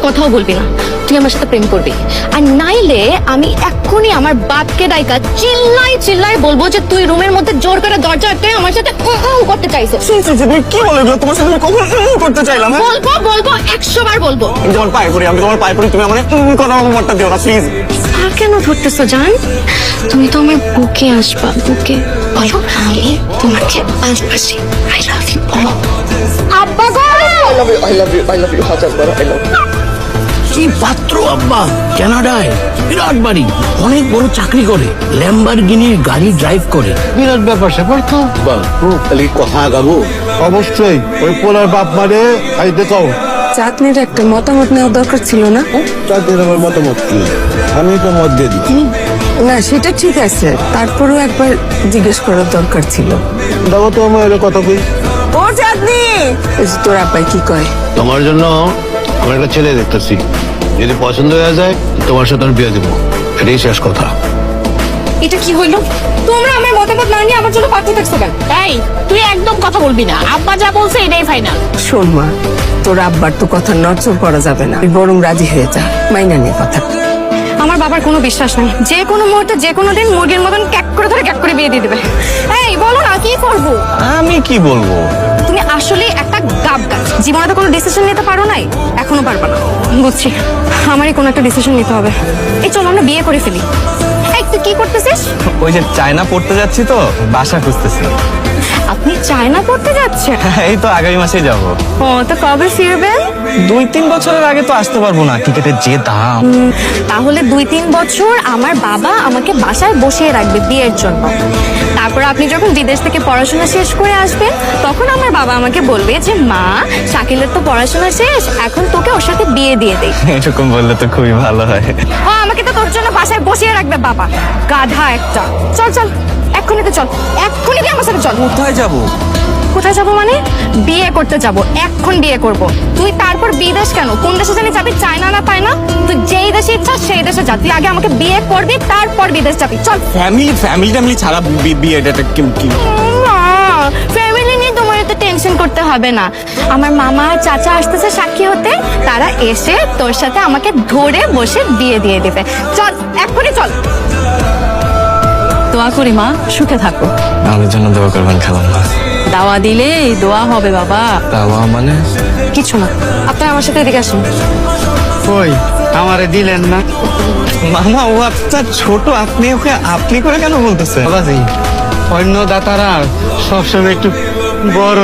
কথাও বলবি না, তুই আমার সাথে প্রেম করবি। আর নাইলে আমি এক্ষুনি আমার বাপকে ডাইকা চিল্লাই বলবো যে তুই রুমের মধ্যে জোর করে দরজা আটকে আমার সাথে করতে চাইছিস। তুমি কি বলে এগুলো? তোমার সাথে আমি কখন করতে চাইলাম? বলবো 100 বার বলবো। আমি তোমার পায়ে পড়ি, তুমি আমার কথা মতটা দিও না প্লিজ। আর কেন ধরতেছো জান? তুমি তো আমার বুকে আসবা, বুকে বলো আমি তোমাকে ভালোবাসি। I love you. আব্বা গো, I love you হাজারবার I love you। কি পাত্র আব্বা, কানাডায় বিরাট বাড়ি, অনেক বড় চাকরি করে, ল্যাম্বরগিনির গাড়ি ড্রাইভ করে, বিরাট ব্যাপার স্যাপার তো। খালি কথা গাবো অবশ্যই ওই পোলার বাপ মারে খাইতে চাও। চাঁদনির একটা মতামত নেওয়া দরকার ছিল না? তাদের আমার মতামত কি, আমি তো মত দিয়ে দিচ্ছি। না সেটা ঠিক আছে, তারপরেও একবার জিজ্ঞেস করার দরকার ছিল। দেখো তো আমার এটা কথা কই। ও চাঁদনি, এই যে তোর আব্বাই কি কয়? তোমার জন্য আমি একটা ছেলে দেখতেছি, যদি পছন্দ হয়ে যায় তোমার সাথে আমি বিয়ে দেবো, এটাই শেষ কথা। এটা কি হইলো? তোমরা আমার মতামত না নিয়ে আমার জন্য পাঠিয়ে থাকছো কেন? এই তুই একদম কথা বলবি না, আব্বা যা বলছে এটাই ফাইনাল। শোন মা, তোর আব্বার তো কথা নড়চড় করা যাবে না, তুই বরং রাজি হয়ে যা, মাইনা নিয়ে কথা। আমার বাবার কোনো বিশ্বাস নাই, যে কোনো মুহূর্তে যে কোনো দিন মুরগির মতন ক্যাক করে বিয়ে দিয়ে দিবে। এই বলো না কি করবো? আমি কি বলবো? তুমি আসলে একটা গাব গাছ, জীবনে তো কোনো ডিসিশন নিতে পারো নাই, এখনো পারবা না। বুঝছি, আমারই কোনো একটা ডিসিশন নিতে হবে। এই চলো আমরা বিয়ে করে ফেলি। এই তুই কি করতেছিস? ওই যে চায়না পড়তে যাচ্ছি তো, বাসা খুঁজতেছি। আপনি চায়না পড়তে যাচ্ছেন? এই তো আগামী মাসে যাব। ও তো কবে ফিরবেন? 2-3 বছরের আগে তো আসতে পারবো না, টিকেটের যে দাম। তাহলে 2-3 বছর আমার বাবা আমাকে বাসায় বসিয়ে রাখবে বিয়ের জন্য। তারপর আপনি যখন বিদেশ থেকে পড়াশোনা শেষ করে আসবেন, তখন আমার বাবা আমাকে বলবে যে মা, শাকিলের তো পড়াশোনা শেষ, এখন তোকে ওর সাথে বিয়ে দিয়ে দেই। এরকম বললে তো খুবই ভালো হয়। ও আমাকে তো তোর জন্য বাসায় বসিয়ে রাখবে বাবা, গাধা একটা। চল এক্ষুনি তো চল, এক্ষুনি তুই আমার সাথে চল। কোথায় যাব? কোথায় যাবো মানে? বিয়ে করতে যাব, এখন বিয়ে করব। তুই তারপর বিদেশ কেন? কোন দেশে জানি যাবি, চায়না না তাই না? তুই যেই দেশে ইচ্ছা সেই দেশে যা, তুই আগে আমাকে বিয়ে করবি, তারপর বিদেশ যাবি। চল। ফ্যামিলি ছাড়া বিয়েটা কি? ফ্যামিলি নিয়ে তোমার এত টেনশন করতে হবে না। আমার মামা আর চাচা আসতেছে সাক্ষী হতে, তারা এসে তোর সাথে আমাকে ধরে বসে বিয়ে দিয়ে দেবে। চল এক্ষুনি চল। দোয়া করি মা, সুখে থাকো। আমার জন্য দোয়া করবেন খালাম্মা। দাওয়া দিলে দোয়া হবে বাবা। দাওয়া মানে? কিছু না, আপনার আমার সাথে এদিকে আসুন। কই আমারে দিলেন না? মামা ও আপনার ছোট, আপনি ওকে আপনি করে কেন বলতেছেন? বাবাজি, অন্য দাতারা সবসময় একটু বড়